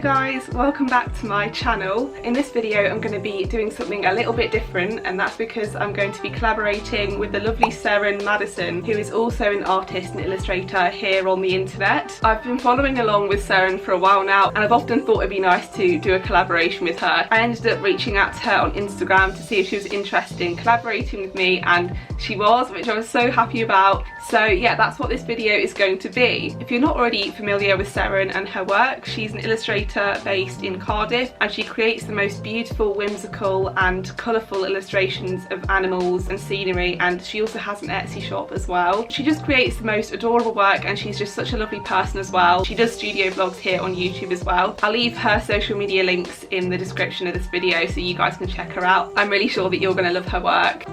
guys, welcome back to my channel. In this video I'm going to be doing something a little bit different, and that's because I'm going to be collaborating with the lovely Seren Maddison, who is also an artist and illustrator here on the internet. I've been following along with Seren for a while now, and I've often thought it'd be nice to do a collaboration with her. I ended up reaching out to her on Instagram to see if she was interested in collaborating with me, and she was, which I was so happy about. So yeah, that's what this video is going to be. If you're not already familiar with Seren and her work, she's an illustrator based in Cardiff, and she creates the most beautiful, whimsical and colourful illustrations of animals and scenery, and she also has an Etsy shop as well. She just creates the most adorable work, and she's just such a lovely person as well. She does studio vlogs here on YouTube as well. I'll leave her social media links in the description of this video so you guys can check her out. I'm really sure that you're going to love her work.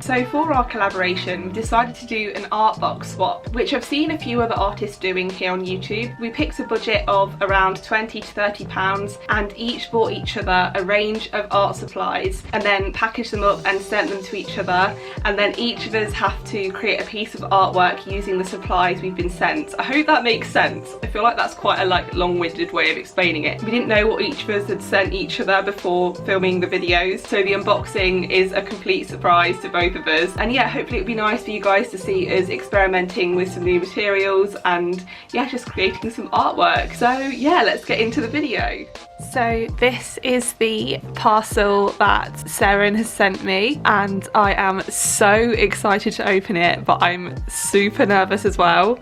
So for our collaboration, we decided to do an art box swap, which I've seen a few other artists doing here on YouTube. We picked a budget of around £20 to £30 and each bought each other a range of art supplies and then packaged them up and sent them to each other, and then each of us have to create a piece of artwork using the supplies we've been sent. I hope that makes sense. I feel like that's quite a long-winded way of explaining it. We didn't know what each of us had sent each other before filming the videos, so the unboxing is a complete surprise to both of us. And yeah, hopefully it'll be nice for you guys to see us experimenting with some new materials and yeah, just creating some artwork. So yeah, let's get into the video. So this is the parcel that Seren has sent me, and I am so excited to open it, but I'm super nervous as well.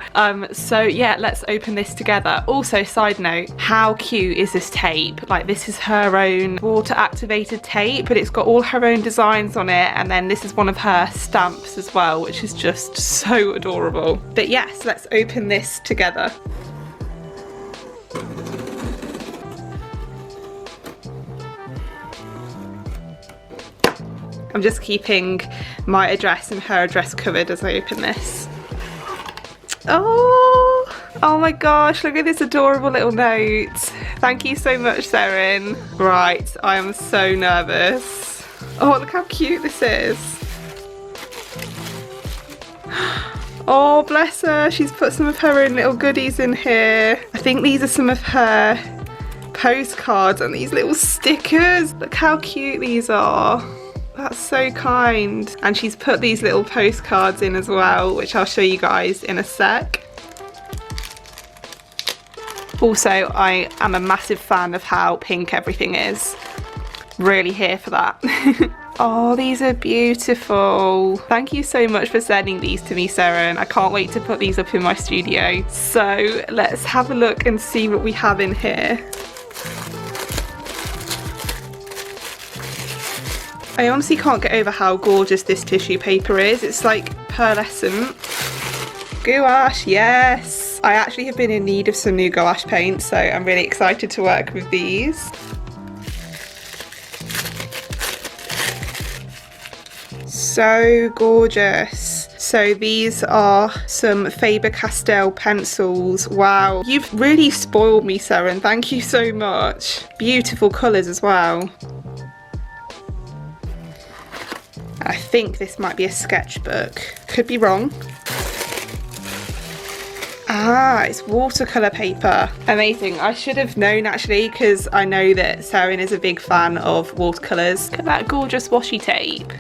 So yeah, let's open this together. Also, side note, how cute is this tape? Like, this is her own water activated tape, but it's got all her own designs on it, and then this is one of her stamps as well, which is just so adorable. But yes, let's open this together. I'm just keeping my address and her address covered as I open this. Oh my gosh, look at this adorable little note. Thank you so much, Seren. Right, I am so nervous. Oh, look how cute this is. Oh, bless her. She's put some of her own little goodies in here. I think these are some of her postcards and these little stickers. Look how cute these are. That's so kind. And she's put these little postcards in as well, which I'll show you guys in a sec. Also, I am a massive fan of how pink everything is. Really here for that. Oh, these are beautiful. Thank you so much for sending these to me, Seren. I can't wait to put these up in my studio. So let's have a look and see what we have in here. I honestly can't get over how gorgeous this tissue paper is. It's like pearlescent. Gouache, yes! I actually have been in need of some new gouache paint, so I'm really excited to work with these. So gorgeous. So these are some Faber Castell pencils. Wow, you've really spoiled me, Seren. Thank you so much. Beautiful colours as well. I think this might be a sketchbook. Could be wrong. Ah, it's watercolour paper. Amazing. I should have known actually, because I know that Seren is a big fan of watercolours. Look at that gorgeous washi tape.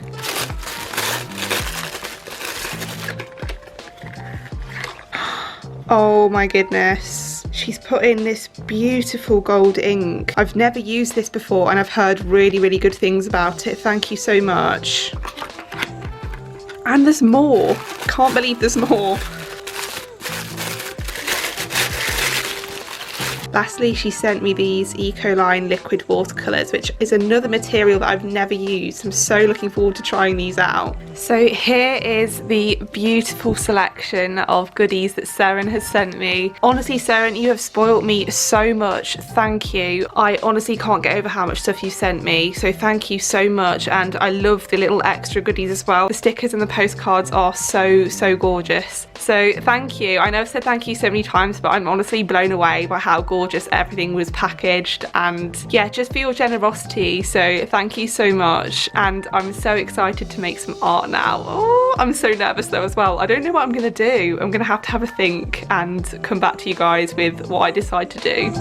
Oh my goodness. She's put in this beautiful gold ink. I've never used this before and I've heard really, really good things about it. Thank you so much. And there's more. Can't believe there's more. Lastly, she sent me these Ecoline liquid watercolours, which is another material that I've never used. I'm so looking forward to trying these out. So here is the beautiful selection of goodies that Seren has sent me. Honestly, Seren, you have spoiled me so much. Thank you. I honestly can't get over how much stuff you sent me. So thank you so much. And I love the little extra goodies as well. The stickers and the postcards are so gorgeous. So thank you. I know I've said thank you so many times, but I'm honestly blown away by how gorgeous gorgeous everything was packaged, and yeah, just for your generosity. So thank you so much, and I'm so excited to make some art now. Oh, I'm so nervous though as well. I don't know what I'm gonna do. I'm gonna have a think and come back to you guys with what I decide to do.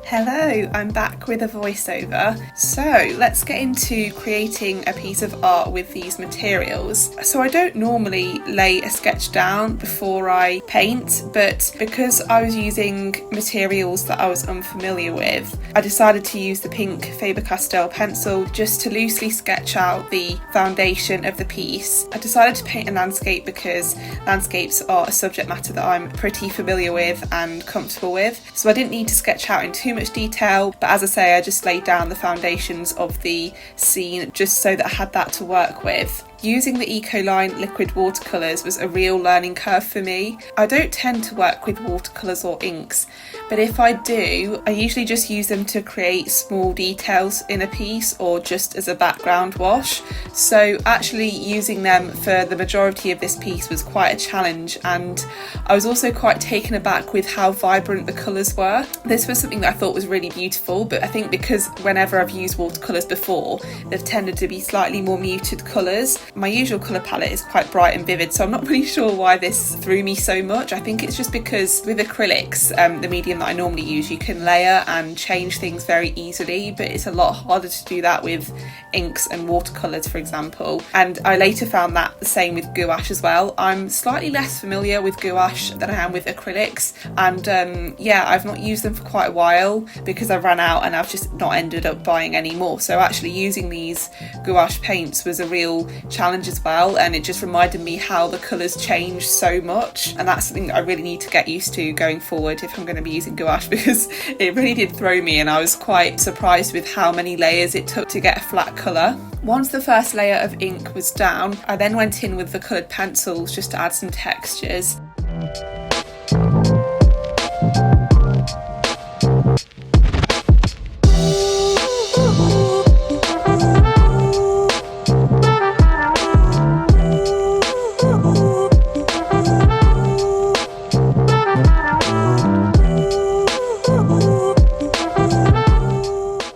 Hello, I'm back with a voiceover. So let's get into creating a piece of art with these materials. So I don't normally lay a sketch down before I paint, but because I was using materials that I was unfamiliar with, I decided to use the pink Faber Castell pencil just to loosely sketch out the foundation of the piece. I decided to paint a landscape because landscapes are a subject matter that I'm pretty familiar with and comfortable with, so I didn't need to sketch out in too much detail, but as I say, I just laid down the foundations of the scene just so that I had that to work with. Using the Ecoline liquid watercolours was a real learning curve for me. I don't tend to work with watercolours or inks, but if I do, I usually just use them to create small details in a piece or just as a background wash. So actually using them for the majority of this piece was quite a challenge, and I was also quite taken aback with how vibrant the colours were. This was something that I thought was really beautiful, but I think because whenever I've used watercolours before, they've tended to be slightly more muted colours. My usual colour palette is quite bright and vivid, so I'm not really sure why this threw me so much. I think it's just because with acrylics, the medium that I normally use, you can layer and change things very easily, but it's a lot harder to do that with inks and watercolours, for example. And I later found that the same with gouache as well. I'm slightly less familiar with gouache than I am with acrylics, and yeah, I've not used them for quite a while because I ran out and I've just not ended up buying any more. So actually using these gouache paints was a real challenge as well, and it just reminded me how the colours change so much, and that's something that I really need to get used to going forward if I'm going to be using gouache, because it really did throw me and I was quite surprised with how many layers it took to get a flat colour. Once the first layer of ink was down, I then went in with the coloured pencils just to add some textures.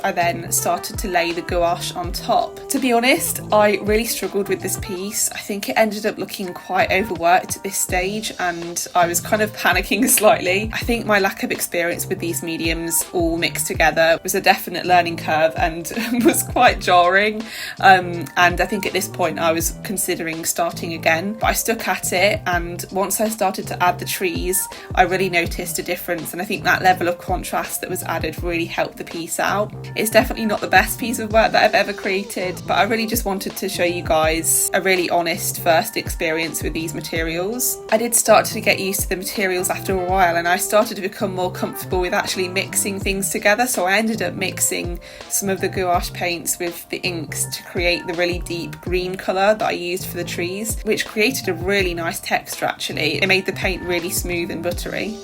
I then started to lay the gouache on top. To be honest, I really struggled with this piece. I think it ended up looking quite overworked at this stage, and I was kind of panicking slightly. I think my lack of experience with these mediums all mixed together was a definite learning curve and was quite jarring. And I think at this point I was considering starting again, but I stuck at it, and once I started to add the trees, I really noticed a difference, and I think that level of contrast that was added really helped the piece out. It's definitely not the best piece of work that I've ever created, but I really just wanted to show you guys a really honest first experience with these materials. I did start to get used to the materials after a while, and I started to become more comfortable with actually mixing things together, so I ended up mixing some of the gouache paints with the inks to create the really deep green colour that I used for the trees, which created a really nice texture actually. It made the paint really smooth and buttery.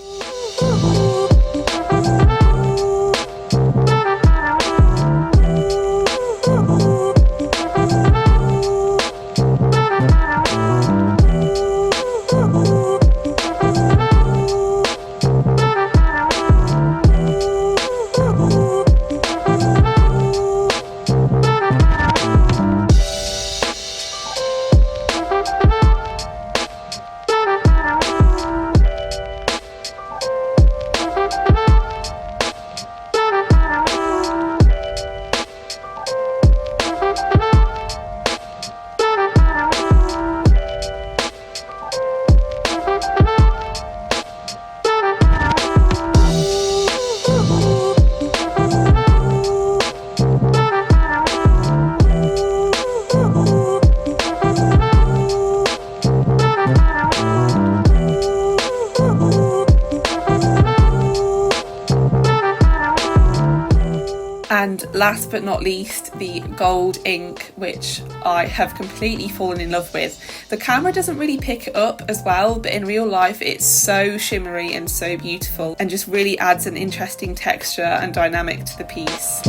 And last but not least, the gold ink, which I have completely fallen in love with. The camera doesn't really pick it up as well, but in real life it's so shimmery and so beautiful and just really adds an interesting texture and dynamic to the piece.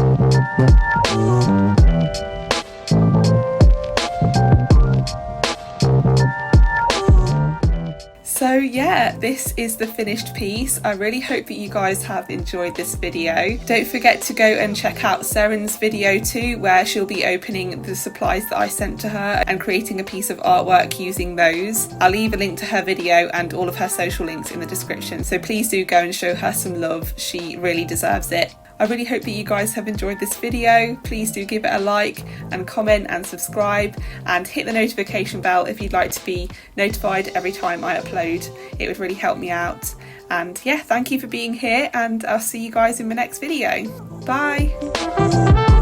yeah, this is the finished piece. I really hope that you guys have enjoyed this video. Don't forget to go and check out Seren's video too, where she'll be opening the supplies that I sent to her and creating a piece of artwork using those. I'll leave a link to her video and all of her social links in the description, so please do go and show her some love. She really deserves it. I really hope that you guys have enjoyed this video. Please do give it a like and comment and subscribe, and hit the notification bell if you'd like to be notified every time I upload. It would really help me out. And yeah, thank you for being here, and I'll see you guys in my next video. Bye!